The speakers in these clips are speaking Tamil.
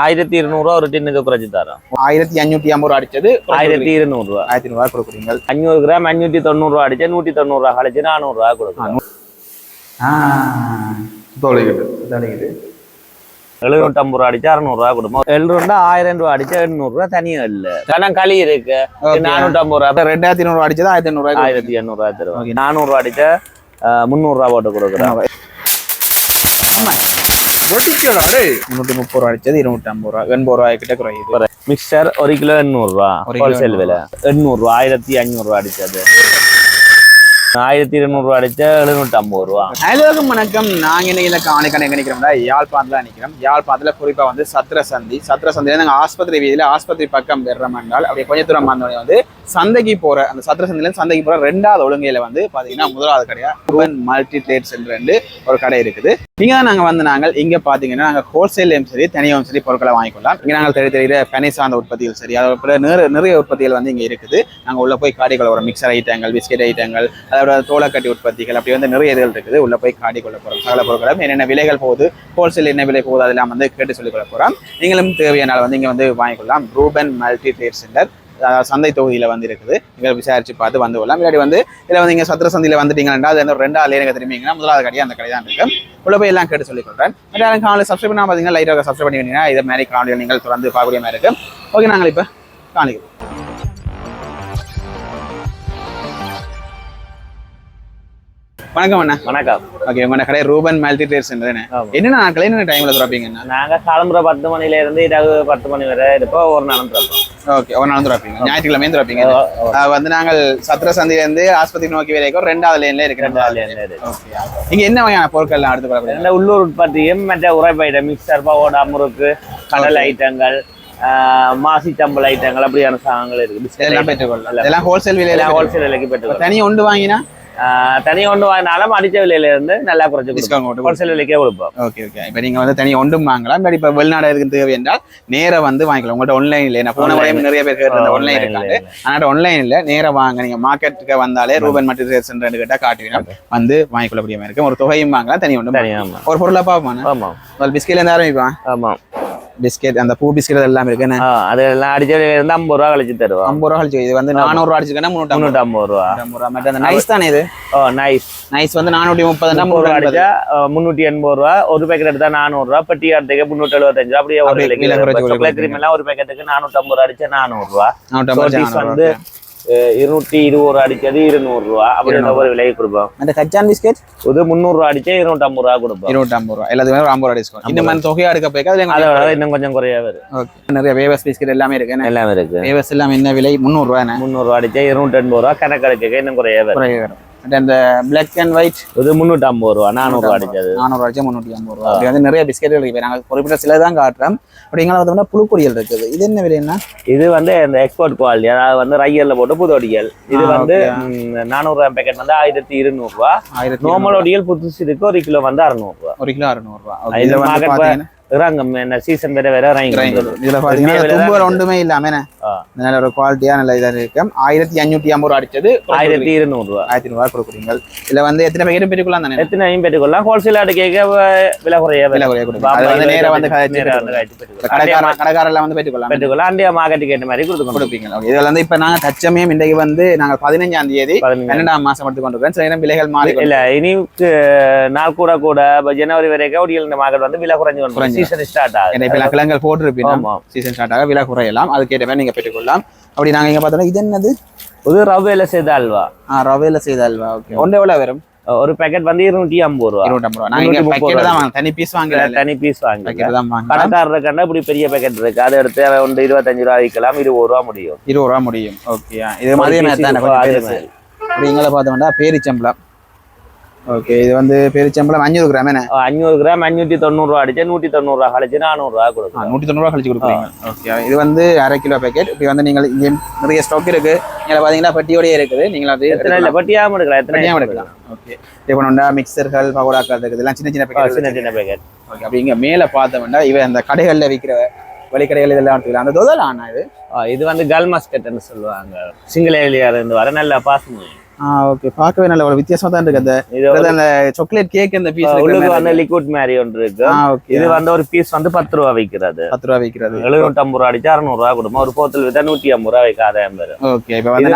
1200 ஒரு டின்னுக்கு குறைச்சி தரோம். 1550 அடிச்சது 1200 1200 கொடுக்குறீங்க. 500 கிராம் 590 அடிச்சா 190 கழிச்சு 400 கொடுக்கும். 750 அடிச்சா 600 கொடுப்போம். 1000 அடிச்சா 800 தனியா இல்ல. கணம் களி இருக்கு 450. 2200 அடிச்சது 1800 1800 தருவோம். 400 அடிச்சா 300 போட்டு கொடுக்குறோம். 330 அடிச்சது 250 80 கிட்ட குறையுது. மிக்சர் 1 கிலோ 800 ஹோல்சேல் விலை. 800 1500 அடிச்சது. 1200 அடிச்சா 750. அனைவருக்கும் வணக்கம். நாங்க இன்னைக்கு இந்த காணிக்கடை எங்க நிக்கிறோம்னா யாழ்ப்பாணத்துல நிக்கிறோம். யாழ்ப்பாணத்துல குறிப்பா வந்து சத்திரசந்தியில நாங்க ஆஸ்பத்திரி வீதியில ஆஸ்பத்திரி பக்கம் பெறோம் என்றால் அப்படியே கொஞ்ச தூரம் வந்தோடனே வந்து சந்தைக்கு போற அந்த சத்திரசந்தில சந்தைக்கு போற 2வது ஒழுங்கையில வந்து பாத்தீங்கன்னா 1வது கடையா ரூபன் மல்டி ட்ரேட் சென்டர் ஒரு கடை இருக்குது. இங்க நாங்க வந்து நாங்கள் இங்க பாத்தீங்கன்னா நாங்க ஹோல்சேலையும் சரி தனியாகவும் சரி பொருட்களை வாங்கிக்கொள்ளலாம். இங்க நாங்கள் தெரிகிற பனை சார்ந்த உற்பத்திகள் சரி அதோட நிறைய உற்பத்திகள் வந்து இங்க இருக்குது. நாங்க உள்ள போய் காடிக்கொள்ள போறோம். மிக்சர் ஐட்டங்கள், பிஸ்கெட் ஐட்டங்கள், அதோட தோளக்கட்டி உற்பத்திகள் அப்படி வந்து நிறைய இதுகள் இருக்குது. உள்ள போய் காடிக்கொள்ள போறோம். சகல பொருட்களும் என்னென்ன விலைகள் போகுது, ஹோல்சேல் என்ன விலை போகுது அதெல்லாம் வந்து கேட்டு சொல்லிக் கொள்ள போறோம். நீங்களும் தேவையானால் வந்து இங்க வந்து வாங்கிக்கொள்ளலாம். ரூபன் மல்டி ட்ரேட் சென்டர் சந்தை தொகுதியில வந்து இருக்குது. நீங்க விசாரிச்சு பார்த்து வந்து கொள்ளலாம். இல்லாட்டி வந்து இதுல வந்து இங்க சத்திர சந்தையில வந்துட்டீங்கன்னா அது 2வது எனக்கு திரும்பிங்கன்னா 1வது கடை அந்த கடை தான் இருக்கு. உள்ள போய் எல்லாம் கேட்டு சொல்லிக் கொள்றேன். காலையில் சப்ஸ்கிரைப் பண்ணா பாத்தீங்கன்னா லைட்டாக சப்ஸ்கிரைப் பண்ணிட்டீங்கன்னா இது மாதிரி காலையில் நீங்கள் தொடர்ந்து பார்க்கக்கூடிய மாதிரி இருக்கு. ஓகே, நாங்கள் இப்ப காணிக்கிறோம். வணக்கம் அண்ணா. வணக்கம். ஓகே, உங்க கடை ரூபன் மல்டி ட்ரேட் சென்டர் என்னென்ன நாட்கள் என்னென்ன டைம்ல திறப்பீங்கன்னா? நாங்க காலம்புற 10 மணில இருந்து இரவு 10 மணி வரை இருப்போம். ஒரு நாளும் திறப்போம். ஓகே, ஒரு நாளும் திறப்பீங்க. ஞாயிற்றுக்கிழமையும் திறப்பீங்க. வந்து நாங்கள் சத்திர சந்தையில இருந்து ஆஸ்பத்திரி நோக்கி வரைக்கும் 2வது லைன்ல இருக்கிறோம். நீங்க என்ன வகையான பொருட்கள் எல்லாம் எடுத்து போறீங்க? உள்ளூர் உற்பத்தியும் மற்ற உரைப்பயிட்ட மிக்சர், பவோடா, முறுக்கு, கடல் ஐட்டங்கள், மாசி சம்பல் ஐட்டங்கள் அப்படியான சாதனங்கள் இருக்கு. எல்லாம் பெற்றுக்கொள்ளலாம். எல்லாம் ஹோல்சேல் விலையில விலைக்கு பெற்றுக்கொள்ளலாம். தனியாக ஒன்று வாங்கினா தனியா ஒன்று வாங்கினாலும் அடிச்ச விலையில இருந்து நல்லா குறைச்சு ஹோல்சேல் விலைக்கே கொடுப்போம். Okay okay. இப்போ நீங்க வந்து தனியாக ஒன்றும் வாங்கலாம். பட் இப்போ வெளிநாடு இருக்கு தேவை என்றால் நேராக வந்து வாங்கிக்கலாம். உங்கள்கிட்ட ஆன்லைன்ல நான் போன முறையும் நிறைய பேர் கேட்டு ஆன்லைன் இருக்காங்க. ஆனால் ஆன்லைன்ல நேராக வாங்க. நீங்க மார்க்கெட்டுக்கு வந்தாலே ரூபன் மல்டி ட்ரேட் சென்டர் கேட்டால் காட்டுவீங்க வந்து வாங்கிக்கொள்ளக்கூடிய மாதிரி இருக்கும். ஒரு தொகையும் வாங்கலாம், தனி ஒன்றும் தனியாக ஒரு பொருளை பார்ப்போம். ஆமா, பிஸ்கெட்ல இருந்து ஆரம்பிப்பான். ஆமா, பிஸ்கெட் அந்த பூ பிஸ்கெட் எல்லாம் இருக்கு. அதெல்லாம் அடிச்ச இருந்து 50 ரூபா கழிச்சு தருவோம். 50 ரூபா கழிச்சு. இது வந்து 400 அடிச்சுக்கன்னா 350 ரூபா. மற்ற அந்த நைஸ் தானே இது? நைஸ் வந்து 430 அடிச்சா 380 ரூபா. ஒரு பேக்கெட் எடுத்தா 400 ரூபா. பெட்டி அடுத்துக்கு 375 ரூபா. அப்படியே ஒரு பேக்கெட்டுக்கு 450 ரூபா அடிச்சா 400 ரூபா. வந்து 220 அடிச்சது 200 ரூபா. அப்படின்னு ஒரு விலையை கொடுப்போம். அந்த கச்சான் பிஸ்கெட் இது 300 ரூபா அடிச்சா 250 ரூபா கொடுப்போம். 250 ரூபா. எல்லாத்துக்குமே 50 ரூபா டிஸ்கவுண்ட். இந்த மாதிரி தொகையா எடுக்க போய் அதோட இன்னும் கொஞ்சம் குறையா வரும். ஓகே, நிறைய வேவஸ் பிஸ்கெட் எல்லாமே இருக்கு. எல்லாமே இருக்கு. வேவஸ் எல்லாம் என்ன விலை? 300 ரூபா. 300 ரூபா அடிச்சா 280 ரூபா. கணக்கு எடுக்க இன்னும் குறையா வரும். அந்த பிளாக் அண்ட் ஒயிட் இது 350 ரூபா. 400 ரூபா அடிச்சது 400 அடிச்சா 350 ரூபா. அப்படி வந்து நிறைய பிஸ்கெட்கள் இருக்கு. நாங்கள் குறிப்பிட்ட சில தான் காட்டுறோம். அப்படி எங்களை வந்து புழுக்கொடியல் இருக்குது. இது என்ன விலைன்னா? இது வந்து இந்த எக்ஸ்போர்ட் குவாலிட்டி, அதாவது வந்து ரையல்ல போட்டு புதொடியல். இது வந்து 400 ரூபா பேக்கெட் வந்து 1200 ரூபா. நார்மல் ஒடியல் புதுசு இருக்கு. 1 கிலோ வந்து 600 ரூபா. 1 கிலோ 600 ரூபா. இது மார்க்கெட் சீசன் வேற இதுல பாத்தீங்கன்னா ஒன்றுமே இல்லாம நல்ல ஒரு குவாலிட்டியா நல்ல இதா இருக்கு. 1550 ரூபா அடிச்சது 1200 ரூபா. 1200 ரூபா கொடுக்குறீங்க. இதுல வந்து எத்தனை பேக்கெட் பெற்றுக்கொள்ளலாம் தானே? எத்தனையும் பெற்றுக்கொள்ளலாம். ஹோல்சேல் அடிக்க விலை குறைய கொடுக்கும். அது வந்து நேரா வந்து கடைக்காரெல்லாம் வந்து பெற்றுக்கொள்ளலாம். அண்டியா மார்க்கெட்டுக்கு ஏற்ற மாதிரி கொடுப்பீங்க. இதுல வந்து இப்ப நாங்க தச்சமயம் இன்றைக்கு வந்து நாங்க 15ஆம் தேதி 12ஆம் மாசம் எடுத்து கொண்டிருக்கோம். சில நேரம் விலைகள் மாறி இல்ல. இனி நாள் கூட ஜனவரி வரைக்கும் ஒடியல் இந்த மார்க்கெட் வந்து விலை குறைஞ்சு சீசன் ஸ்டார்ட் ஆகும். இப்ப கிழங்கள் போட்டுருப்பீங்க. சீசன் ஸ்டார்ட் ஆக விலை குறையலாம். அதுக்கேற்ற மாதிரி நீங்க பெற்றுக்கொள்ளலாம். அப்படி நாங்க இங்க பார்த்தோம்னா இது என்னது? இது ரவையில செய்த அல்வா. ரவையில செய்த அல்வா. ஓகே, ஒன்று எவ்வளவு வரும்? ஒரு பேக்கெட் வந்து 250 ரூபா. 250 ரூபா. நாங்க இங்க பேக்கெட் தான் வாங்க. தனி பீஸ் வாங்கல. தனி பீஸ் வாங்க. பேக்கெட் தான் வாங்க. கடைக்காரர் கண்ட இப்படி பெரிய பேக்கெட் இருக்கு. அதை எடுத்து வந்து 25 ரூபா விக்கலாம். 20 ரூபா முடியும். 20 ரூபா முடியும். ஓகே, இது மாதிரி தான். அப்படி எங்களை பார்த்தோம்னா பேரிச்சம்பளம். ஓகே, இது வந்து பேரிச்சம்பளம் 500 கிராம். என்ன 500 கிராம் 590 ரூபா அடிச்சா 190 ரூபா கழிச்சு 400 ரூபா கொடுக்கும். 190 ரூபா கழிச்சு கொடுக்குறீங்க. ஓகே, இது வந்து 1/2 கிலோ பேக்கெட். இப்படி வந்து நீங்கள் இங்கே நிறைய ஸ்டாக் இருக்கு. நீங்க பாத்தீங்கன்னா பெட்டியோடய இருக்குது. நீங்க அது எத்தனை இல்ல பெட்டியாம எடுக்கலாம். எத்தனையாம எடுக்கலாம். ஓகே, இப்போ நம்ம மிக்சர்கள், பகோடாக்கள் இருக்குது. எல்லாம் சின்ன சின்ன பேக்கெட். சின்ன பேக்கெட். ஓகே, அப்படி இங்க மேல பார்த்தோம்னா இவ அந்த கடைகள்ல விற்கிற வெளிக்கடைகள் இதெல்லாம் எடுத்துக்கலாம். அந்த தொதல் ஆனா இது வந்து கல் மஸ்கட்னு சொல்லுவாங்க. சிங்கள ஏரியால இருந்து வர நல்ல பாசம். ஓகே பார்க்கவே நல்ல ஒரு வித்தியாசமா தான் இருக்கு அந்த சாக்லேட் கேக் அந்த பீஸ் உள்ளுக்கு வந்து லிக்விட் மாதிரி ஒன்று இருக்கு இது வந்து ஒரு பீஸ் வந்து 10 ரூபா விற்கிறது 750 ரூபா அடிச்சு 600 ரூபா கொடுமா ஒரு போத்தல் வித்தா 150 ரூபா வைக்க ஆதாயம் வரும் ஓகே இப்போ வந்து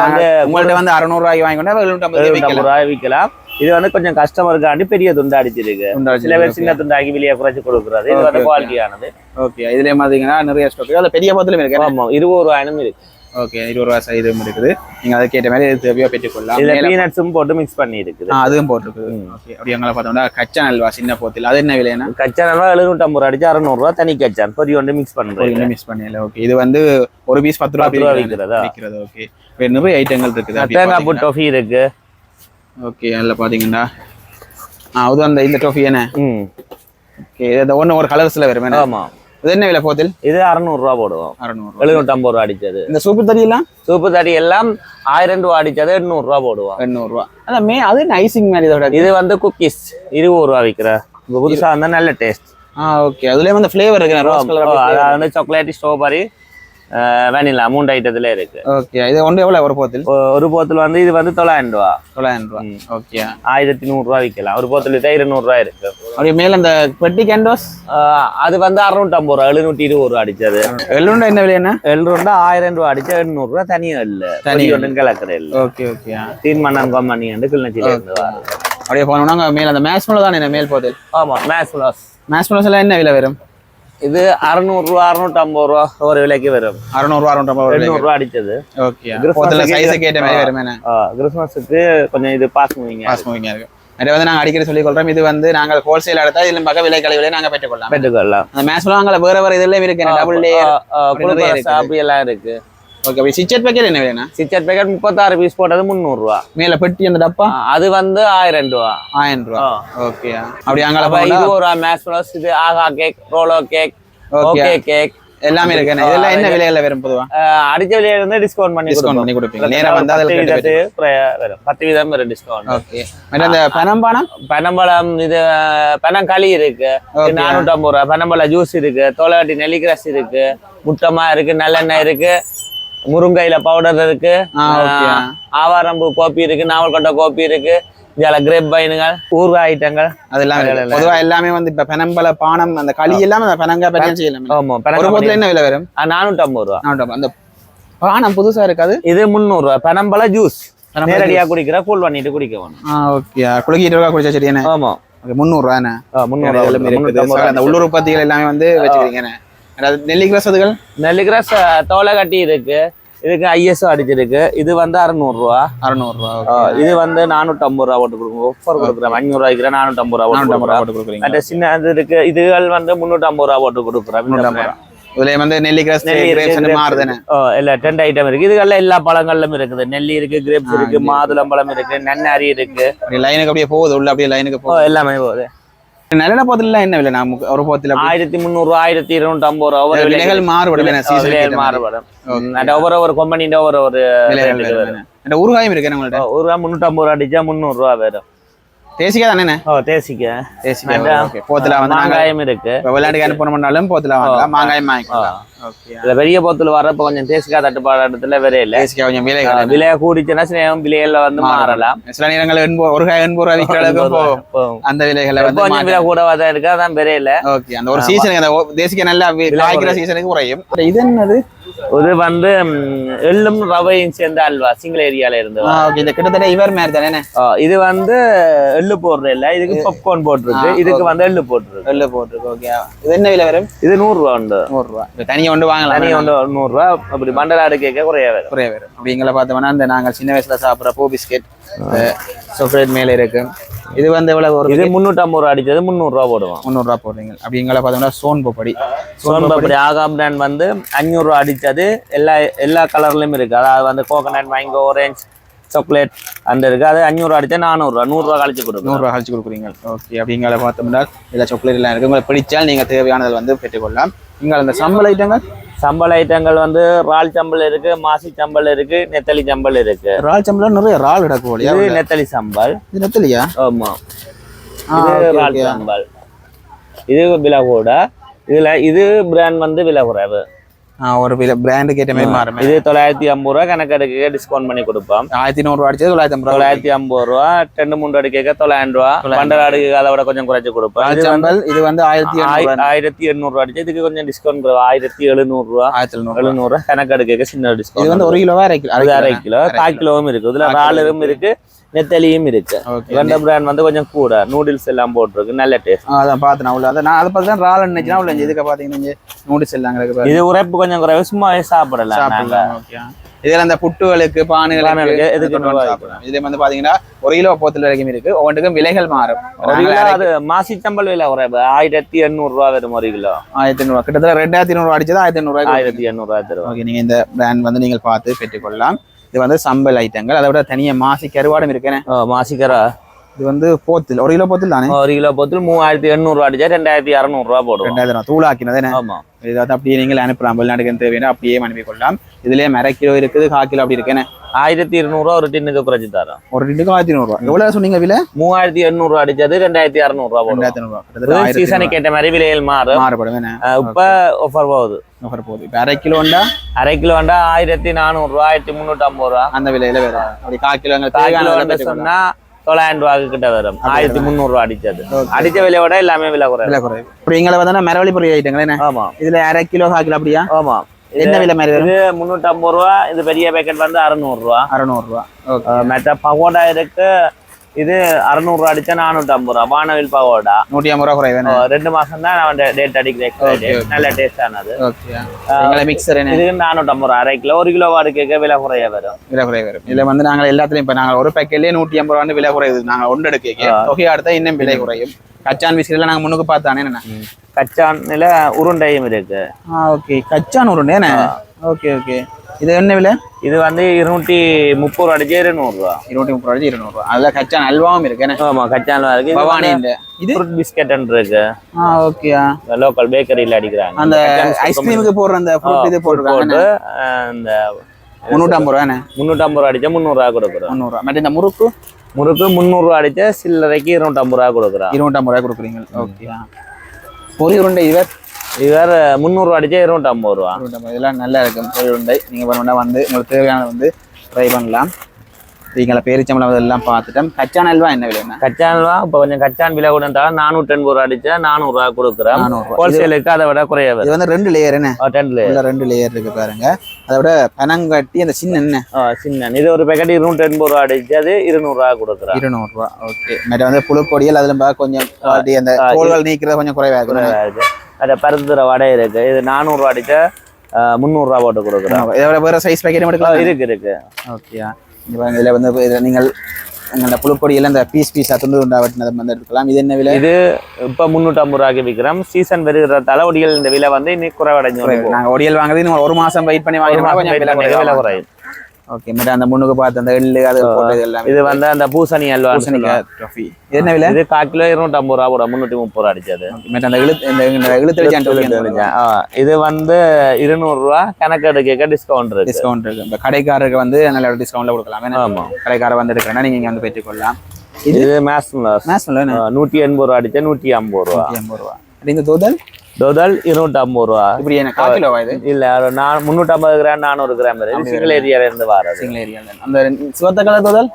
உங்கள்ட்ட வந்து 600 ரூபாய்க்கு வாங்கிக்கொண்டா 750 ரூபாய் விற்கலாம் இது வந்து கொஞ்சம் கஸ்டமருக்காண்டி பெரிய துண்டு அடிச்சிருக்கு சில பேர் சின்ன துண்டாக்கி வெளியே குறைச்சு கொடுக்குறது இது வந்து குவாலிட்டியானது ஓகே இதுலயே பாத்தீங்கன்னா நிறைய ஸ்டாக் அது பெரிய போத்தலும் இருக்கு ஆமா 20 ரூபாயும் இருக்கு ஓகே 20 ரூபாய் சைஸும் இருக்குது நீங்க அதை கேட்ட மாதிரி தேவையா பெற்றுக்கொள்ளலாம் இதுல பீனட்ஸும் போட்டு மிக்ஸ் பண்ணி இருக்குது அதுவும் போட்டுருக்கு ஓகே அப்படி அங்கே பார்த்தோம்னா கச்சா நல்வா சின்ன போத்தில் அது என்ன விலைனா கச்சா நல்வா 750 ரூபா அடிச்சு 600 ரூபா தனி கச்சான் பொரி ஒன்று மிக்ஸ் பண்றோம் மிக்ஸ் பண்ணல ஓகே இது வந்து ஒரு பீஸ் 10 ரூபா விற்கிறது ஓகே வேற நிறைய ஐட்டங்கள் இருக்குது தேங்காய் பூ டோஃபி இருக்கு ஓகே அதில் பார்த்தீங்கன்னா அது அந்த இந்த டோஃபி என்ன ஓகே இது ஒன்று ஒரு கலர்ஸில் வரும் ஆமா இது என்ன விலை போத்தில் இது 600 ரூபா போடுவோம் 750 ரூபா அடிச்சது இந்த சூப்பு தறி எல்லாம் 1000 ரூபா அடிச்சது 800 ரூபா போடுவோம் 800 ரூபா அதான் அது ஐசிங் மாதிரி இதோட இது வந்து குக்கீஸ் 20 ரூபா விற்கிற புதுசா இருந்தா நல்ல டேஸ்ட் ஓகே அதுலயே வந்து ஃப்ளேவர் இருக்கு ரோஸ் கலர் அதாவது வந்து சாக்லேட் ஸ்ட்ராபெரி வெனிலா 3 ஐட்டத்துல இருக்கு ஓகே இது ஒன்று எவ்வளவு ஒரு போத்தில் வந்து இது வந்து 900 ரூபா ஓகே 1100 ரூபா விற்கலாம் ஒரு போத்தில் 200 ரூபா இருக்கு அப்படியே மேல அந்த பெட்டி கேண்டோஸ் அது வந்து 650 ரூபா 720 ரூபா அடிச்சது எள்ளுண்டா என்ன விலை என்ன எள்ளுண்டா 1000 ரூபா அடிச்சா 800 ரூபா தனியா இல்ல தனி ஒன்று கலக்குற இல்ல ஓகே ஓகே தீன்மண்ணன் கம்பெனி வந்து கிளிநொச்சியில இருந்து அப்படியே போனோம்னா மேல அந்த மேஸ்மலோ தான் என்ன மேல் போதில் ஆமா மேஸ்மலோஸ் எல்லாம் என்ன விலை வரும் இது 600 ரூபா 650 ரூபா ஒரு விலைக்கு வரும் 600 ரூபா 800 ரூபா அடிச்சது ஓகே போதல சைஸ் கேட்ட மாதிரி வருமே கிறிஸ்மஸ்க்கு கொஞ்சம் இது பாஸ் மூவிங்க இருக்கு நிறைய வந்து நாங்க அடிக்கடி சொல்லிக் கொள்றோம் இது வந்து நாங்க ஹோல்சேல் எடுத்தா இதுல பக்க விலை கழிவுகளை நாங்க பெற்றுக்கொள்ளலாம் அந்த மேஸ்மலோ அங்க வேற இதுல இருக்கு டபுள் லேயர் அப்படி எல்லாம் இருக்கு ஓகே அப்ப சிச்சட் பேக்கெட் என்ன வேணும் சிச்சட் பேக்கெட் 36 பீஸ் போட்டது 300 ரூபா மேல பெட்டி அந்த டப்பா அது வந்து 1000 ரூபா ஓகே அப்படி அங்க இது ஒரு மேஸ்மலோஸ் இது ஆகா கேக் ரோலோ கேக் ஓகே கேக் எல்லாமே இருக்கு இதெல்லாம் என்ன விலையில வரும் பொதுவா அடிச்ச விலையில இருந்து டிஸ்கவுண்ட் பண்ணி கொடுப்பீங்க நேரா வந்தா அதுல வரும் 10% வரும் டிஸ்கவுண்ட் ஓகே மேடம் இந்த பனம்பழம் இது பனங்களி இருக்கு 450 ரூபா பனம்பழ ஜூஸ் இருக்கு தோலகட்டி நெல்லிக்கிரஸ் இருக்கு முட்டமா இருக்கு நல்லெண்ணெய் இருக்கு முருங்கையில பவுடர் இருக்கு ஆவாரம்பூ கோப்பி இருக்கு நாவல்கொட்டை கோப்பி இருக்கு இதுல கிரேப் வைனுகள் ஊறுகாய் ஐட்டங்கள் அதெல்லாம் பொதுவா எல்லாமே வந்து இப்ப பெனம்பல பானம் அந்த களி எல்லாம் அந்த பெனங்கா பற்றியும் செய்யலாம் ஆமா ஒரு போதுல என்ன விலை வரும் 450 ரூபா அந்த பானம் புதுசா இருக்காது இது 300 ரூபா பெனம்பல ஜூஸ் நேரடியா குடிக்கிற கூல் பண்ணிட்டு குடிக்கணும் ஓகே குளிக்கிட்டு ரூபா குடிச்சா சரியானே ஆமா 300 ரூபா என்ன 300 ரூபா அந்த உள்ளூர் உற்பத்திகள் எல்லாமே வந்து வச்சுக்கிறீங்க நெல்லிக்கிராஸ் தோலை கட்டி இருக்கு இதுக்கு ஐஎஸ்ஓ அடிச்சிருக்கு இது வந்து 600 ரூபா இது வந்து 450 ரூபா போட்டு கொடுக்குறோம் ஆஃபர் கொடுக்குறோம் 500 ரூபாய்க்கு 450 ரூபா போட்டு கொடுக்குறீங்க அந்த சின்ன இது இருக்கு இதுகள் வந்து 350 ரூபா போட்டு கொடுக்குறோம் இதுல வந்து நெல்லிக்கிராஸ் மாறுதானே இல்ல 10 ஐட்டம் இருக்கு இதுகள்ல எல்லா பழங்களும் இருக்குது நெல்லி இருக்கு கிரேப்ஸ் இருக்கு மாதுளம்பழம் இருக்கு நன்னாரி இருக்கு லைனுக்கு அப்படியே போகுது உள்ள அப்படியே லைனுக்கு போகுது எல்லாமே போகுது நல்ல போத்துல என்ன விலை நமக்கு ஒரு போத்துல 1300 ரூபா 1250 ரூபா ஒவ்வொரு விலைகள் மாறுபடும் ஒவ்வொரு கம்பெனியோட ஒவ்வொரு ஊறுகாயும் இருக்கு நம்மள்ட்ட ஊறுகாய் 350 ரூபா அடிச்சா 300 ரூபா வரும் தேசிக்கா தானே தேசிக்கா போத்துல வந்து மாங்காயம் இருக்கு விளையாட்டுக்கு அனுப்பணும்னாலும் போத்துல வாங்கலாம் மாங்காயம் வாங்கிக்கலாம் பெரிய போத்துல வரப்ப கொஞ்சம் தேசிக்கா தட்டுப்பாடு இடத்துல வேற இல்ல தேசிக்கா கொஞ்சம் விலைய கூடிச்சுன்னா சில விலைகள்ல வந்து மாறலாம் சில நேரங்கள் ஒரு 80 ரூபா விற்கிற அளவுக்கு அந்த விலைகளை கொஞ்சம் விலை கூடவா தான் இருக்கு அதான் பெரிய இல்ல ஓகே அந்த ஒரு சீசனுக்கு அந்த தேசிக்கா நல்லா காய்க்கிற சீசனுக்கு குறையும் இது என்னது இது வந்து எள்ளும் ரவையும் சேர்ந்த அல்வா சிங்கிள் ஏரியால இருந்து இந்த கிட்டத்தட்ட இவர் மாதிரி தானே இது வந்து எள்ளு போடுறது இல்ல இதுக்கு பாப்கார்ன் போட்டுருக்கு இதுக்கு வந்து எள்ளு போட்டுருக்கு ஓகே இது என்ன விலை வரும் இது 100 ரூபா உண்டு 100 ரூபா தனியா ஒன்று வாங்கலாம் தனியா ஒன்று 100 ரூபா அப்படி மண்டலாடு கேட்க குறைய வரும் அப்படிங்கிற பார்த்தோம்னா அந்த நாங்கள் சின்ன வயசுல சாப்பிட்ற பூ பிஸ்கெட் சாக்லேட் மேல இருக்கு இது வந்து எவ்வளவு ஒரு இது 350 ரூபா அடிச்சது 300 ரூபா போடுவோம் 300 ரூபா போடுறீங்க அப்படிங்கிற பார்த்தோம்னா சோன் பப்படி ஆகா பிராண்ட் வந்து 500 ரூபா அடிச்சது எல்லா கலர்லயும் இருக்கு அதாவது வந்து கோகனட் மேங்கோ ஆரஞ்சு சாக்லேட் அந்த இருக்கு அது 500 ரூபா அடிச்சா 400 ரூபா 100 ரூபா கழிச்சு கொடுக்கும் 100 ரூபா கழிச்சு கொடுக்குறீங்க ஓகே அப்படிங்கிற பார்த்தோம்னா எல்லா சாக்லேட் எல்லாம் இருக்கு உங்களுக்கு பிடிச்சால் நீங்க தேவையானது வந்து பெற்றுக்கொள்ளலாம் நீங்கள் அந்த சம்பள ஐட்டங்கள் வந்து ரால் சம்பல் இருக்கு மாசி சம்பல் இருக்கு நெத்தலி சம்பல் இருக்கு ரால் சம்பல் நிறைய ரால் கிடக்கும் இது நெத்தலி சம்பல் இது நெத்தலியா ஆமா இது ரால் சம்பல் இது விலை கூட இதுல இது பிராண்ட் வந்து விலை குறைவு ஒரு பிராண்டுக்கு ஏற்ற மாதிரி மாறும். இது 950 ரூபா கணக்கெடுக்க டிஸ்கவுண்ட் பண்ணி கொடுப்போம். 1100 ரூபா அடிச்சது 950 ரூபா. 950 ரூபா 2-3 அடிக்க 900 ரூபா. 12 அடிக்க அதை விட கொஞ்சம் குறைச்சு கொடுப்போம். இது வந்து 1800 ரூபா அடிச்சு இதுக்கு கொஞ்சம் டிஸ்கவுண்ட் 1700 ரூபா. 1700 ரூபா கணக்கெடுக்க சின்ன டிஸ்கவுண்ட். இது வந்து 1 கிலோவா 1/2 கிலோ? 1/2 கிலோ 1/4 கிலோவும் இருக்கு. இதுல ராலரும் இருக்கு நெத்தலியும் இருக்கு. ரெண்டு பிராண்ட் வந்து கொஞ்சம் கூட நூடுல்ஸ் எல்லாம் போட்டுருக்கு நல்ல டேஸ்ட். அதான் பார்த்தேன் உள்ள நான் அதை பார்த்து தான் ரால் நினைச்சேன் உள்ள இதுக்கு பாத்தீங்கன்னா நூடுல்ஸ் எல்லாம் இருக்கு. இது உரைப்பு கொஞ்சம் குறைவு சும்மாவே சாப்பிடலாம். இதுல அந்த புட்டுகளுக்கு பானுகளுக்கு எதுக்கு இதே வந்து பாத்தீங்கன்னா 1 கிலோ போத்தல் வரைக்கும் இருக்கு. ஒவ்வொன்றுக்கும் விலைகள் மாறும். அது மாசி சம்பல் விலை குறைவு 1800 ரூபா வரும் 1 கிலோ. 1800 ரூபா கிட்டத்தட்ட 2500 ரூபா அடிச்சது 1800 ரூபா தரும். ஓகே நீங்க இந்த பிராண்ட் வந்து நீங்கள் பார்த்து பெற்றுக்கொள்ளலாம். இது வந்து சம்பல் ஐட்டங்கள். அதை விட தனியா மாசி கருவாடும் இருக்கேன். மாசி கரா இது வந்து போத்தில் 1 கிலோ போத்தில் தானே? 1 கிலோ போத்தில் 3800 ரூபா அடிச்சா 2600 ரூபா போடும். 2000 தூளாக்கினது. ஆமா இதாவது அப்படியே நீங்கள் அனுப்பலாம். வெளிநாட்டுக்கு தேவையான அப்படியே அனுப்பி கொள்ளலாம். இதுலயே 1/2 கிலோ இருக்குது 1/4 கிலோ அப்படி இருக்கேன். 1200 ரூபா ஒரு டின்னுக்கு குறைச்சி தரோம். ஒரு டின்னுக்கு 1200 ரூபா. எவ்வளவு சொன்னீங்க விலை? 3800 ரூபா அடிச்சது 2600 ரூபா போடும். 2600 ரூபா. சீசனுக்கு ஏற்ற மாதிரி விலைகள் மாறுபடும். இப்ப ஆஃபர் போகுது. இப்ப 1/2 கிலோ வந்தா 1/2 கிலோ வந்தா 1400 ரூபா 1350 ரூபா அந்த விலையில வரும். அப்படி 1/4 கிலோ சொன்னா 900 ரூபாய்க்கு கிட்ட வரும். 1300 ரூபா அடிச்சது. அடிச்ச விலையோட எல்லாமே விலை குறைவு. இப்படி எங்களை வந்து மரவள்ளி பொருள் ஐட்டங்களே. ஆமா இதுல 1/2 கிலோ 1/4 கிலோ அப்படியா? ஆமா. என்ன விலை மாதிரி வரும்? இது 350 ரூபா. இது பெரிய பேக்கெட் வந்து 600 ரூபா. 600 ரூபா. மற்ற பகோடா இருக்கு. இது 600 ரூபா அடிச்சா 450 ரூபா. வானவில் பகோடா 150 ரூபா குறைவு. 2 மாசம் தான் நான் டேட் அடிக்கிறேன். நல்ல டேஸ்ட் ஆனது. மிக்சர் இது 450 ரூபா. 1/2 கிலோ 1 கிலோ வாடிக்கைக்கு விலை குறைய வரும். இதுல வந்து நாங்க எல்லாத்துலயும் இப்ப நாங்க ஒரு பேக்கெட்லயே 150 ரூபான்னு விலை குறையுது. நாங்க ஒன்று எடுக்க தொகை அடுத்தா இன்னும் விலை குறையும். கச்சான் பிஸ்கெட்ல நாங்க முன்னுக்கு பார்த்தானே என்ன கச்சான்ல உருண்டையும் இருக்கு. ஓகே கச்சான் உருண்டை என்ன? ஓகே ஓகே இது என்ன விலை? இது வந்து 230 ரூபா அடிச்சு 200 ரூபா. 230 ரூபா 200 ரூபா. அதுல கச்சான் அல்வாவும் இருக்கு. ஆமா கச்சான் அல்வா இருக்கு. பவானி இது ஃப்ரூட் பிஸ்கட் இருக்கு. ஓகேயா லோக்கல் பேக்கரியில அடிக்கிறாங்க. அந்த ஐஸ்கிரீமுக்கு போடுற அந்த ஃப்ரூட் இது போட்டுருக்காங்க. அந்த 350 ரூபா. 350 ரூபா அடிச்சா 300 ரூபா கொடுக்குறோம். 300 ரூபா. மற்ற இந்த முறுக்கு 300 ரூபா அடிச்சா சில்லறைக்கு 250 ரூபா கொடுக்குறோம். 250 ரூபா கொடுக்குறீங்க. ஓகேயா பொரி உருண்டை இவர் 300 ரூபா அடிச்சா 250 ரூபா. இதெல்லாம் நல்லா இருக்கும் பொரி உருண்டை. நீங்க வேணும்னா வந்து உங்களுக்கு தேவையானது வந்து ட்ரை பண்ணலாம். நீங்கள பேரிச்சம்பளம் இதெல்லாம் பார்த்துட்டோம். கச்சான் அல்வா என்ன விலை? கச்சான் அல்வா இப்போ கொஞ்சம் கச்சான் விலை கூட 480 ரூபா அடிச்சா 400 ரூபா கொடுக்குறோம். ஹோல்சேலுக்கு அதை விட குறைய வரும். இது வந்து 2 லேயர் என்ன? 2 லேயர் இருக்கு பாருங்க. அதை விட பனங்கட்டி அந்த சின்ன என்ன சின்ன இது ஒரு பேக்கெட் 280 ரூபா அடிச்சு அது 200 ரூபா கொடுக்குறோம். 200 ரூபா. ஓகே மற்ற வந்து புழுப்பொடியல் அதுல கொஞ்சம் அந்த தோல்கள் நீக்கிறது கொஞ்சம் குறைவா இருக்கு. அதை பருத்துற வடை இருக்கு. இது 400 ரூபா அடிச்சா 300 ரூபா போட்டு கொடுக்குறோம். இதோட வேற சைஸ் பேக்கெட் எடுக்கலாம். இருக்கு. ஓகேயா இதுல வந்து நீங்கள் அந்த புழுப்பொடி எல்லாம் இந்த பீஸா துண்டு துண்டாவட்டினதை வந்து எடுக்கலாம். இது என்ன விலை? இது இப்போ 350 ரூபாய்க்கு விற்கிறோம். சீசன் வருகிறதால ஒடியல் இந்த விலை வந்து இன்னைக்கு குறைவடைஞ்சு. நாங்க ஒடியல் வாங்குறது இன்னும் 1 மாசம் வெயிட் பண்ணி வாங்கினா கொஞ்சம் விலை குறையும். ஓகே மேடம் அந்த முன்னுக்கு பார்த்து அந்த எள்ளு அது போட்டது எல்லாம். இது வந்து அந்த பூசணி அல்வா. ட்ராஃபி என்ன விலை? இது 1/4 கிலோ 250 ரூபா போட 330 ரூபா அடிச்சது. மேடம் அந்த இழுத்தெளிச்சான் இது வந்து 200 ரூபா. கணக்கு எடுக்க டிஸ்கவுண்ட் இருக்கு. இந்த கடைக்காரருக்கு வந்து நல்ல டிஸ்கவுண்ட்ல கொடுக்கலாம். ஆமா கடைக்காரர் வந்து எடுக்கிறேன்னா நீங்க இங்க வந்து பெற்றுக்கொள்ளலாம். இது மேஸ்ல 180 ரூபா அடிச்சா 150 ரூபா. 150 ரூபா. இந்த தோதல் 250 ரூபா. இப்படி என்ன 1/4 கிலோவா இது? இல்ல 350 கிராம் 400 கிராம் சிங்கிள் ஏரியால இருந்து வராது. சிங்கிள் ஏரியால அந்த சிவத்த கலர் தோதல்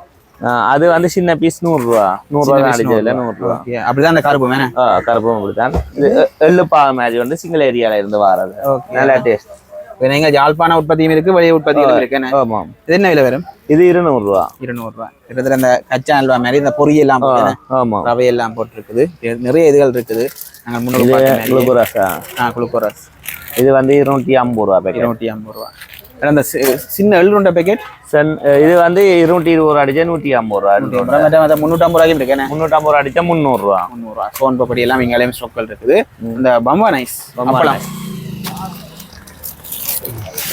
அது வந்து சின்ன பீஸ் 100 ரூபா. 100 ரூபா அடிச்சதுல 100 ரூபா. அப்படிதான் அந்த கருப்பு வேணா கருப்பும் அப்படிதான். இது எள்ளு பாகு மேஜ் வந்து சிங்கிள் ஏரியால இருந்து வராது. நல்ல டேஸ்ட். நீங்க யாழ்ப்பாண உற்பத்தியும் இருக்கு வெளிய உற்பத்தியும் இருக்கு. ஆமா இது என்ன விலை வரும்? இது 200 ரூபா. 200 ரூபா. கிட்டத்தட்ட இந்த கச்சா அல்வா மாதிரி இந்த பொரியெல்லாம் ஆமா ரவை எல்லாம் போட்டுருக்குது. நிறைய இதுகள் இருக்குது. நாங்க முன்னாடி குளுக்கோரஸ் இது வந்து 250 ரூபா பேக்கெட். 250 ரூபா. அந்த சின்ன எள்ளுருண்டை பேக்கெட் இது வந்து 220 ரூபா அடிச்சா 150 ரூபா. 350 ரூபாய்க்கு இருக்கேன். 350 ரூபா அடிச்சா 300 ரூபா. 300 ரூபா. சோன் பப்படி எல்லாம் இங்கேயும் ஸ்டாக்கள் இருக்குது. இந்த பம்பா நைஸ்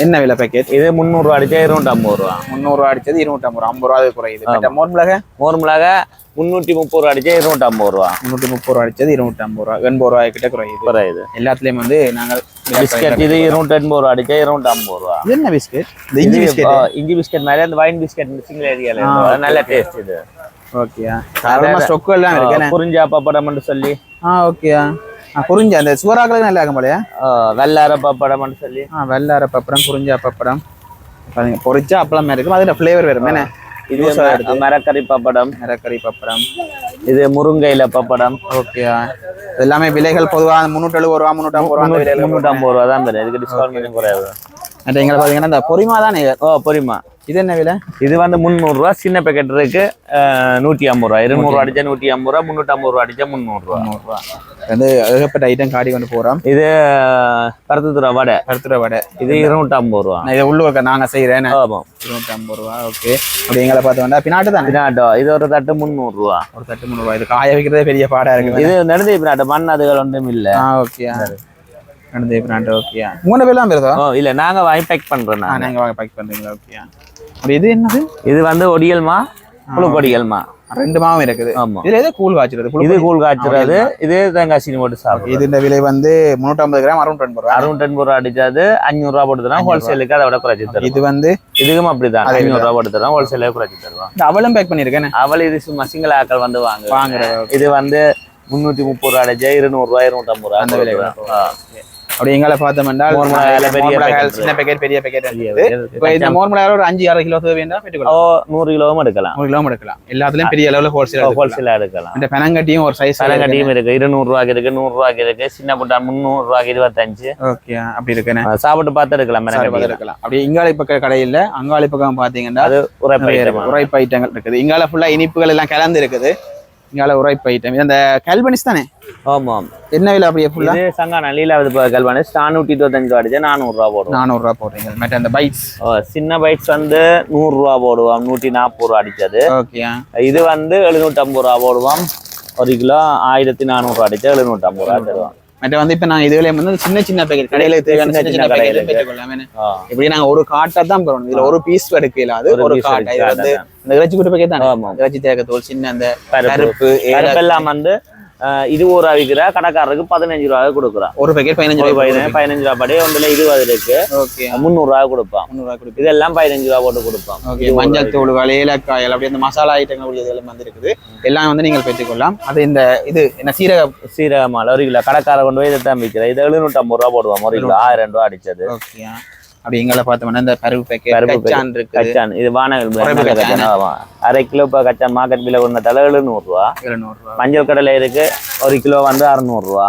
என்ன விலை பேக்கெட்? இது 300 ரூபா அடிச்சா 250 ரூபா. 300 ரூபா அடிச்சது 250 ரூபா. 50 ரூபா குறையுது. மோர் மிளகா 330 ரூபா அடிச்சா 250 ரூபா. 330 ரூபா அடிச்சது 250 ரூபா. 80 ரூபாய் கிட்ட குறையுது. எல்லாத்துலயும் வந்து நாங்கள் பிஸ்கட் இது 280 ரூபா அடிச்சா 250 ரூபா. என்ன பிஸ்கட்? இஞ்சி பிஸ்கட். இஞ்சி பிஸ்கட் மாதிரி அந்த வைன் பிஸ்கட் சிங்கிள் ஏரியால நல்ல டேஸ்ட் இது. ஓகேயா சாதாரண ஸ்டாக் எல்லாம் இருக்கு. குறிஞ்சா பப்படம்னு சொல்லி ஓகேயா குறிஞ்சா அந்த சுவராக்களுக்கு நல்லா இருக்கும் போலயா? வெள்ளார பப்படம்னு சொல்லி வெள்ளார பப்படம் குறிஞ்சா பப்படம் பாருங்க பொரிச்சா அப்பளம் இருக்கும் அதுல ஃப்ளேவர் வரும் என்ன? இது மரக்கறி பப்படம். இது முருங்கையில பப்படம். ஓகே எல்லாமே விலைகள் பொதுவாக 370 ரூபா 350 ரூபா தான் பெரிய இதுக்கு டிஸ்கவுண்ட் கொஞ்சம் குறைவு. எங்களை பாத்தீங்கன்னா இந்த பொரிமா தானே? பொரிமா. இது என்ன விலை? இது வந்து 300 ரூபா, சின்ன பேக்கெட் இருக்கு 150 ரூபா, 200 ரூபா அடிச்சா 150 ரூபா, 350 ரூபா அடிச்சா 300 ரூபா. வந்து ஏகப்பட்ட ஐட்டம் காடி கொண்டு போறோம். இது கருத்துத்துறை வடை. இது 250 ரூபா. இதை உள்ளூர்க்க நாங்க செய்யறேன். 250 ரூபா. ஓகே அப்படி எங்களை பார்த்தோம்னா பினாட்டு தான். இது ஒரு தட்டு 300 ரூபா. ஒரு தட்டு 300 ரூபா. இது காய வைக்கிறதே பெரிய பாடா இருக்கு. இது நடுந்தே பினாட்டு, மண் அதுகள் ஒன்றும் இல்ல. ஓகே நடுந்தே பினாட்டு. ஓகே மூணு பேர்லாம் வருதோ? இல்ல நாங்க வாங்கி பேக் பண்றோம். நாங்க வாங்கி பேக் பண்றீங்களா? ஓகே இது என்னது? இது வந்து ஒடியல்மா, புழுக்கொடியல்மா, ரெண்டு மாவும் இருக்குது. ஆமா. இதுல ஏதோ கூழ் காய்ச்சறது. இது கூழ் காய்ச்சறது. இது தேங்காய் சீனி போட்டு சாப்பிடுறது. இது இந்த விலை வந்து 350 கிராம் 610 ரூபா. 610 ரூபா அடிச்சாது 500 ரூபா போட்டு தரோம். ஹோல்சேலுக்கு அதை விட குறைச்சி தரும். இது வந்து இதுக்கும் அப்படிதான் 500 ரூபா போட்டு தரோம். ஹோல்சேலுக்கு குறைச்சி தருவோம். இந்த அவளும் பேக் பண்ணிருக்கேன். அவள் இது சும்மா சிங்கிள் ஆக்கள் வந்து வாங்குற. இது வந்து 330 ரூபா அடிச்சா 200 ரூபா 250 ரூபா அந்த விலை. அப்படி எங்களை பார்த்தோம் என்றால் சின்ன பேக்கெட் பெரிய பேக்கெட். இப்போ இந்த மோர்மலாக ஒரு 5-6 கிலோ தேவையா பெற்றுக்கொள்ளலாம். 100 கிலோவும் எடுக்கலாம். 100 கிலோவும் எடுக்கலாம். எல்லாத்துலயும் பெரிய அளவில் ஹோல்சேலா எடுக்கலாம். இந்த பெனங்கட்டியும் ஒரு சைஸ் பெனங்கட்டியும் இருக்கு. 200 ரூபாய்க்கு இருக்கு, 100 ரூபாய்க்கு இருக்கு, சின்ன புட்டா 300 ரூபாய்க்கு 25. ஓகே அப்படி இருக்குன்னு சாப்பிட்டு பார்த்து எடுக்கலாம். எடுக்கலாம். அப்படி இங்காளி பக்கம் கடையில் அங்காளி பக்கம் பாத்தீங்கன்னா அது உரைப்பு ஐட்டங்கள் இருக்குது. இங்கால ஃபுல்லா இனிப்புகள் எல்லாம் கலந்து இருக்குது. இங்கால உரைப்பு ஐட்டம். இந்த கல்பனிஸ் தானே? ஆமாம். என்ன விலை அப்படியே ஃபுல்லா? இது சங்கான லீலாவது கல்பனிஸ் 425 ரூபா அடிச்சா 400 ரூபா போடுவோம். 400 ரூபா போடுறீங்க. மற்ற அந்த பைட்ஸ் சின்ன பைட்ஸ் வந்து 100 ரூபா போடுவோம். 140 ரூபா அடிச்சது. ஓகே இது வந்து 750 ரூபா போடுவோம். 1 கிலோ 1400 ரூபா அடிச்சா 750 ரூபா தருவோம். மற்ற வந்து இப்ப நாங்க இதுல வந்து சின்ன பேக்கெட் கடையில தேவையான சின்ன கடையில பெற்றுக்கொள்ளலாம். இப்படி நாங்க ஒரு காட்டை தான் போறோம். இதுல ஒரு பீஸ் எடுக்கல. அது ஒரு காட்டை. இது வந்து இந்த இறைச்சி கூட்டு பேக்கெட் தான். இறைச்சி தேக்கத்தோல் சின்ன அந்த பருப்பு எல்லாம் வந்து இது ஒரு விற்கிற கடைக்காரருக்கு 15 ரூபாய் கொடுக்குறான். ஒரு பேக்கெட் 15 ரூபாய் படி ஒன்றுல 20 இருக்கு. 300 ரூபாய் கொடுப்பான். 300 ரூபாய் கொடுப்போம். இதெல்லாம் 15 ரூபாய் போட்டு கொடுப்பான். மஞ்சள் தூள்கள், ஏலக்காய் அப்படி இந்த மசாலா ஐட்டங்கள் இதெல்லாம் வந்து இருக்குது. எல்லாம் வந்து நீங்கள் பெற்றுக்கொள்ளலாம். அது இந்த இது என்ன சீரகமால 1 கிலோ கடைக்கார கொண்டு போய் இதை தான் விற்கிறேன். இது 750 ரூபாய் போடுவோம். 1 கிலோ 1000 ரூபாய் அடிச்சது. ஓகே அப்படி எங்களை பார்த்தோம்னா இந்த பருப்பு பேக்கெட் கச்சான் இருக்கு. கச்சான் இது வானவில் 1/2 கிலோ இப்போ கச்சான் மார்க்கெட் விலை கொண்டதால 700 ரூபா. மஞ்சள் கடலை இருக்கு 1 கிலோ வந்து 600 ரூபா.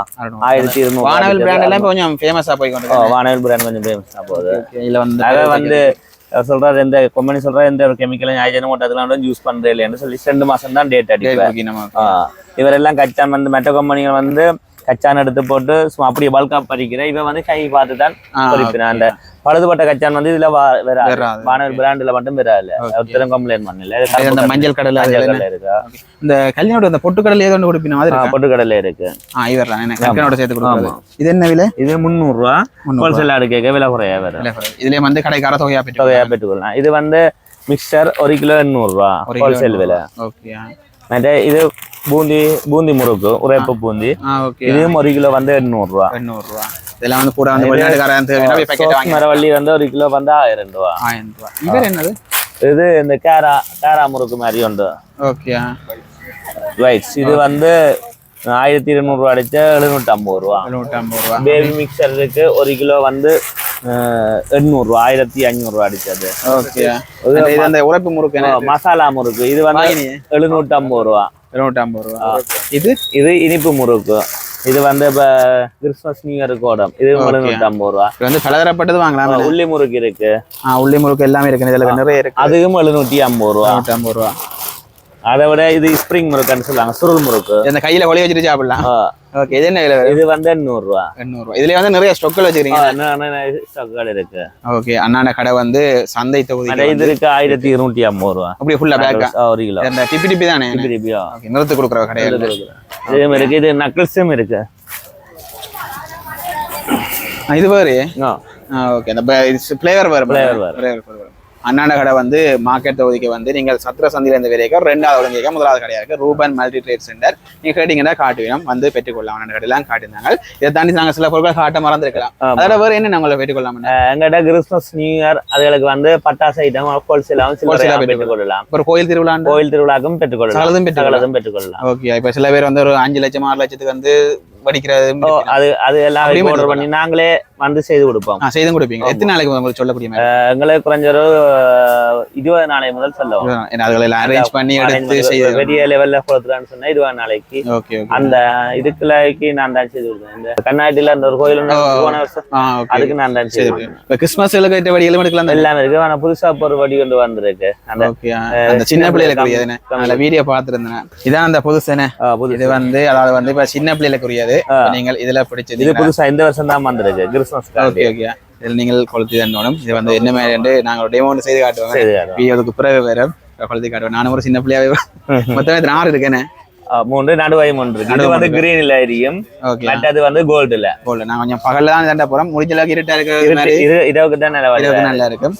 1200. வானவில் பிராண்ட் எல்லாம் கொஞ்சம் ஃபேமஸா போய் கொண்டு வானவில் பிராண்ட் கொஞ்சம் ஃபேமஸா போகுது. இதுல வந்து சொல்றாரு எந்த கம்பெனி சொல்றாரு எந்த கெமிக்கலும் ஹைஜனும் அதெல்லாம் யூஸ் பண்றே இல்லைன்னு சொல்லி 2 மாசம் தான் டேட் அடிப்பேன். இவரெல்லாம் கச்சான் வந்து மெட்ட கம்பெனிகள் வந்து கச்சான் எடுத்து போட்டு அப்படியே பல்கா பறிக்கிறேன். இவன் வந்து கை பார்த்து தான் பறிப்பினான். அந்த பழுதுபட்ட கச்சான் வந்து இதுல வானவில் பிராண்ட்ல மட்டும் வராது. ஒருத்தரும் கம்ப்ளைண்ட் பண்ணல. மஞ்சள் கடலை இருக்கு. இந்த கல்யாணோட அந்த பொட்டு கடலை ஏதோ கொடுப்பின மாதிரி பொட்டு கடலை இருக்கு. இவரோட சேர்த்து கொடுக்குறது. இது என்ன விலை? இது 300 ரூபா. ஹோல்சேல் எடுக்க விலை குறையா வரும். இதுல வந்து கடைக்கார தொகையா பெற்றுக்கொள்ளலாம். இது வந்து மிக்சர் 1 கிலோ 800 ரூபா ஹோல்சேல் விலை. ஓகே இது பூந்தி முறுக்கு உரைப்பு பூந்தி. இதுவும் 1 கிலோ வந்து 800 ரூபா. இதெல்லாம் வந்து கூட வந்து மரவள்ளி வந்து 1 கிலோ வந்து 1000 ரூபா. இது என்னது? இது இந்த கேரா முறுக்கு மாதிரி உண்டு. Okay right. இது வந்து 1200 ரூபா அடிச்சா 750 ரூபா. பேபி மிக்சர் இருக்கு 1 கிலோ வந்து 800 ரூபா. 1500 ரூபா அடிச்சது. ஓகே இது அந்த உரைப்பு முறுக்கு மசாலா முறுக்கு. இது வந்து 750 ரூபா. 750 ரூபா. இது இனிப்பு முறுக்கு. இது வந்து இப்ப கிறிஸ்துமஸ் நியூ இயர் கோடம். இது 750 ரூபா. வந்து பலதரப்பட்டது வாங்கலாம். உள்ளி முறுக்கு இருக்கு. உள்ளி முறுக்கு எல்லாமே இருக்கு. இதுல நிறைய இருக்கு. அதுவும் 750 ரூபா. 750 ரூபா. அதை விட இது ஸ்ப்ரிங் முறுக்குன்னு சொல்லுவாங்க. சுருள் முறுக்கு. இந்த கையில ஒளி வச்சுட்டு சாப்பிடலாம். ஓகே இது என்ன விலை? இது வந்து 800 ரூபா. 800 ரூபா. இதுல வந்து நிறைய ஸ்டாக்கள் வச்சிருக்கீங்க. ஸ்டாக்கள் இருக்கு. ஓகே அண்ணாண்ட கடை வந்து சந்தை தொகுதி. இது இருக்கு 1250 ரூபா. அப்படியே ஃபுல்லா பேக்கா 1 கிலோ. இந்த டிபி தானே? டிபியா. ஓகே நிறுத்து கொடுக்குற கடையில இருக்கு. இருக்கு. இது நக்கல்ஸும் இருக்கு. இது வேறு. ஓகே அந்த ஃப்ளேவர் வேறு. அண்ணாண்ட கடை வந்து மார்க்கெட் தொகுதிக்கு வந்து நீங்கள் சத்திர சந்தையில் இந்த விலைக்கு 2வது ஒழுங்கிக்க 1வது கடையாக இருக்கு ரூபன் மல்டி ட்ரேட் சென்டர். நீங்க கேட்டீங்கன்னா காட்டுவீங்க வந்து பெற்றுக்கொள்ளலாம். அண்ணாண்ட கடையெல்லாம் காட்டியிருந்தாங்க. இதை தாண்டி நாங்கள் சில பொருட்கள் காட்ட மறந்துருக்கலாம். அதோட வேறு என்ன நாங்கள் பெற்றுக்கொள்ளலாம்? எங்கள்கிட்ட கிறிஸ்துமஸ் நியூ இயர் அதுகளுக்கு வந்து பட்டாசு ஐட்டம் ஹோல்சேலாகவும் பெற்றுக்கொள்ளலாம். ஒரு கோயில் திருவிழாக்கும் பெற்றுக்கொள்ளலாம். பெற்றுக்கொள்ளலாம். ஓகே இப்போ சில பேர் வந்து ஒரு 5 லட்சம் 6 லட்சத்துக்கு வந்து வடிக்கிறது அது எல்லாம் ஆர்டர் பண்ணி நாங்களே வந்து செய்து கொடுப்போம். செய்து கொடுப்பீங்க. எத்தனை நாளைக்கு உங்களுக்கு சொல்லக்கூடிய எங்களுக்கு குறைஞ்ச ஒரு 20 நாளை முதல் சொல்லுவோம். அதுகளெல்லாம் அரேஞ்ச் பண்ணி எடுத்து பெரிய லெவல்ல கொடுத்துறான்னு சொன்னா 20 நாளைக்கு அந்த இதுக்குள்ளாக்கி நான் தான் செய்து கொடுத்தேன். இந்த கண்ணாடியில அந்த ஒரு கோயில் போன வருஷம் அதுக்கு நான் தான் செய்து கொடுத்தேன். கிறிஸ்துமஸ் வடிகளும் எடுக்கலாம் எல்லாமே இருக்கு. ஆனா புதுசா ஒரு வடி கொண்டு வந்திருக்கு. அந்த சின்ன பிள்ளைகளுக்கு வீடியோ பார்த்துருந்தேன். இதான் அந்த புதுசு. இது வந்து அதாவது வந்து இப்ப சின்ன பிள்ளைகளுக்குரியது. நீங்கள் இதுல பிடிச்சது இது புதுசா இந்த வருஷம் தான் வந்திருக்கு கிறிஸ்துமஸ். இதில் நீங்கள் கொளுத்தி தரணும். இது வந்து என்ன மாதிரி நாங்கள் டெமோ செய்து காட்டுவோம். வீடியோக்கு பிறகு வேற கொளுத்தி காட்டுவோம். நானும் ஒரு சின்ன பிள்ளையாவே மொத்தம் 4 இருக்கேனே. 3 நடுவாய் 3 இது வந்து கிரீன்ல எரியும். மற்றது வந்து கோல்டுல. நான் கொஞ்சம் பகல்ல தான் தண்ட போறோம். முடிஞ்ச அளவுக்கு இருட்டா இருக்கு. இதுக்கு தான் நல்லா இருக்கும்.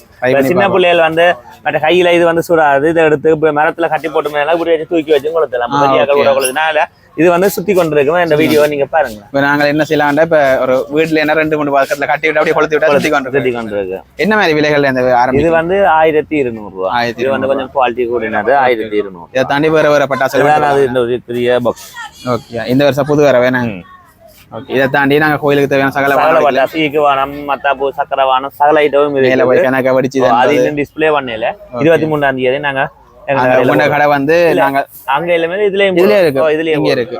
சின்ன பிள்ளைகள் வந்து மற்ற கையில இது வந்து சுடாது. இதை எடுத்து மரத்துல கட்டி போட்டு மேல இப்படி வச்சு தூக்கி வச்சு கொளுத்தலாம். இது வந்து சுத்தி கொண்டிருக்கும். இந்த வீடியோ நீங்க பாருங்க. இப்ப நாங்க என்ன செய்யலாம்டா, இப்ப ஒரு வீட்டுல என்ன 2-3 பக்கத்துல கட்டி விட்டு அப்படியே கொளுத்தி விட்டா சுத்தி கொண்டிருக்கு. என்ன மாதிரி விலைகள் இந்த இது வந்து 1200 ரூபாய். இது வந்து கொஞ்சம் குவாலிட்டி கூடினது 1200. இதை தாண்டி வேற பட்டாசு இந்த ஒரு பெரிய பாக்ஸ். ஓகே, இந்த வருஷம் புது வேற வேணும். ஓகே, இதை தாண்டி நாங்க கோயிலுக்கு தேவையான சகல பட்டாசு, ஈக்குவானம், மத்தாப்பூ, சக்கரை வானம், சகல ஐட்டமும் கணக்க வடிச்சு அது இன்னும் டிஸ்பிளே பண்ணல. 23ஆம் தேதி நாங்க கடை வந்து நாங்க அங்க எல்லாமே இதுலயே இருக்கு.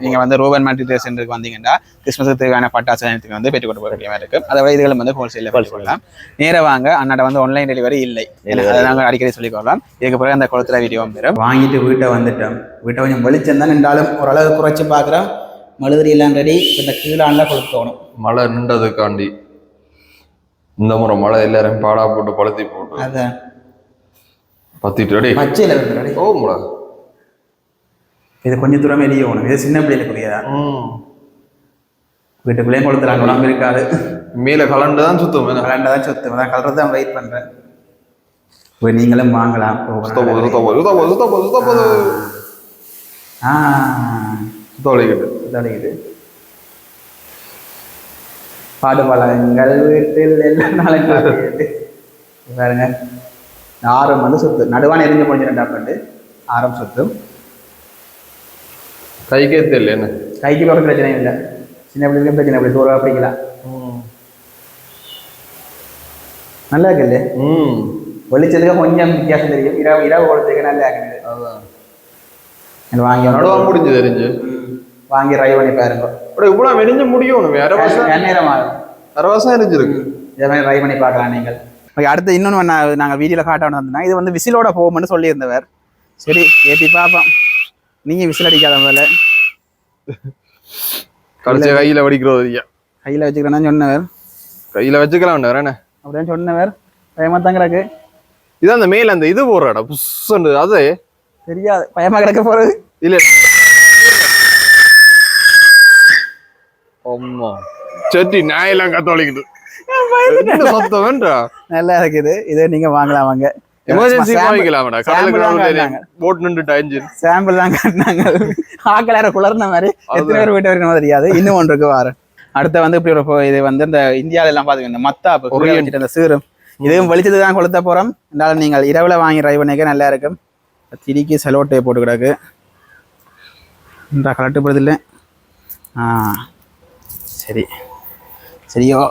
நீங்க வந்து ரூபன் மல்டி சென்டருக்கு வந்தீங்கன்னா கிறிஸ்மஸுக்கு தேவையான பட்டாசு வந்து பெற்றுக் கொண்டு போகிற மாதிரி இருக்கு. அதை விட இதுகளும் வந்து ஹோல்சேல்ல கொள்ளலாம். நேர வாங்க. அண்ணாட வந்து ஆன்லைன் டெலிவரி இல்லை. அதை நாங்கள் அடிக்கடி சொல்லிக்கொள்ளலாம். இதுக்கு பிறகு அந்த குளத்துல வீடியோ வந்துடும். வாங்கிட்டு வீட்டை வந்துட்டோம். வீட்டை கொஞ்சம் வெளிச்சம் தான் நின்றாலும் ஓரளவு குறைச்சி பார்க்குறோம். மழுதிரி எல்லாம் ரெடி. இந்த கீழாண்ட கொளுத்தணும். மழை நின்றதுக்காண்டி இந்த முறை மழை எல்லாரும் பாடா போட்டு பழுத்தி போட்டு அதான் பத்திட்டு பச்சையில வருது. ஓ, இது கொஞ்சம் தூரம் வெளியே போகணும். இது சின்ன பிள்ளைகளுக்குரியதா. வீட்டுக்குள்ளேயும் கொளுத்துறாங்க. உடம்பு இருக்காது. மேல கலண்டுதான் சுத்தம். கலண்டதான் சுத்தம். அதான் கலர் தான் வெயிட் பண்றேன். இப்போ நீங்களும் வாங்கலாம். பாடுபாளங்கள் வீட்டில் எல்லா நாளும் பாருங்க. ஆரம் வந்து சுத்து. நடுவான எரிஞ்சு முடிஞ்சு 2 பண்டு ஆரம் சுத்தும். கைக்கே தெரியல. என்ன கைக்கு போகிற பிரச்சனை இல்லை. சின்ன பிள்ளைக்கும் பிரச்சனை. அப்படி தூரம் அப்படிக்கலாம். நல்லா இருக்கு இல்லையே. வெளிச்சத்துக்கு கொஞ்சம் வித்தியாசம் தெரியும். இரவு கொடுத்துருக்கு. நல்லா இருக்குது. வாங்கி முடிஞ்சு தெரிஞ்சு வாங்கி ட்ரை பண்ணி பாருங்க. இவ்வளவு மெரிஞ்சு முடியும். நேரம் ஆகும். 6 வருஷம் எரிஞ்சிருக்கு. இதே மாதிரி ட்ரை பண்ணி பார்க்கலாம் நீங்கள். ஓகே, அடுத்து இன்னொன்று நாங்கள் வீடியோவில் காட்டணும் வந்தோம்னா, இது வந்து விசிலோட போகும்னு சொல்லியிருந்தவர். சரி, ஏற்றி பார்ப்போம். நீங்கள் விசில் அடிக்காத போல கடைசியாக கையில் வடிக்கிறது. கையில் வச்சுக்கிறேன்னு சொன்னவர். கையில் வச்சுக்கலாம் வேற என்ன அப்படின்னு சொன்னவர். பயமாக தான் கிடக்கு. இதான் அந்த மேல அந்த இது போடுறாடா புஷ்ஷு. அது தெரியாது. பயமாக கிடக்க போகிறது இல்லை. ஆமா, சட்டி நாயெல்லாம் கத்தோலிக்குது. நல்லா இருக்குது. இது நீங்க வாங்கலாம். வாங்க எமர்ஜென்சி வாங்கிக்கலாம்டா. கடலுக்கு போட் நின்னுட்ட இன்ஜின் சாம்பிள் தான் காட்டினாங்க. ஆக்கலார குளர்ன மாதிரி எத்தனை பேர் வீட்டு வரைக்கும் தெரியாது. இன்னும் ஒன்றுக்கு வார அடுத்த வந்து இப்படி ஒரு இது வந்து இந்த இந்தியாவில எல்லாம் பாத்துக்கணும். மத்தாப்பு அந்த சீரம் இதுவும் வெளிச்சது தான் கொளுத்த போறோம். இருந்தாலும் நீங்கள் இரவுல வாங்கி ட்ரை பண்ணிக்க நல்லா இருக்கும். திரிக்கு செலோட்டையை போட்டு கிடக்கு. கலட்டுப்படுது இல்லை. சரி சரியோ,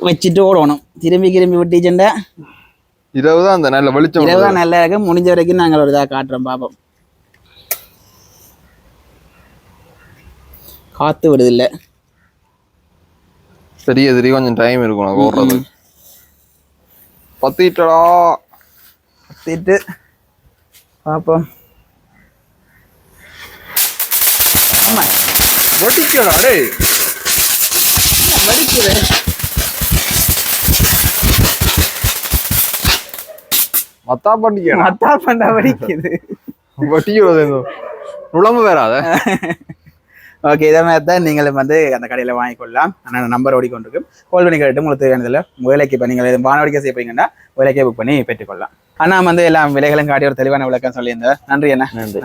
வச்சுட்டு ஓடணும். திரும்பி விட்டுச்சுண்டா இரவு தான் அந்த நல்ல வெளிச்சம். இரவு தான் நல்லா இருக்கு. முடிஞ்ச வரைக்கும் நாங்கள் ஒரு இதாக காட்டுறோம். பாப்போம். காத்து விடுது இல்லை. சரி கொஞ்சம் டைம் இருக்கும் ஓடுறது. பத்திட்டு பாப்போம். வெடிக்கடா டேய். வடிக்குது. மத்தா பண்ண வடிக்குது. வட்டிக்கிறது நுழம்பு வேறாத. ஓகே, இதே மாதிரி தான் நீங்களும் வந்து அந்த கடையில் வாங்கிக்கொள்ளலாம். ஆனால் நம்பர் ஓடிக்கொண்டிருக்கும். கால் பண்ணி கேட்டு உங்களுக்கு தேவையானதில்லை. வேலைக்கு இப்போ நீங்கள் எதுவும் வானவடிக்கை செய்யப்பீங்கன்னா வேலைக்கே புக் பண்ணி பெற்றுக்கொள்ளலாம். ஆனால் வந்து எல்லாம் விலைகளும் காட்டி ஒரு தெளிவான விளக்கம் சொல்லியிருந்தார். நன்றி. என்ன நன்றி.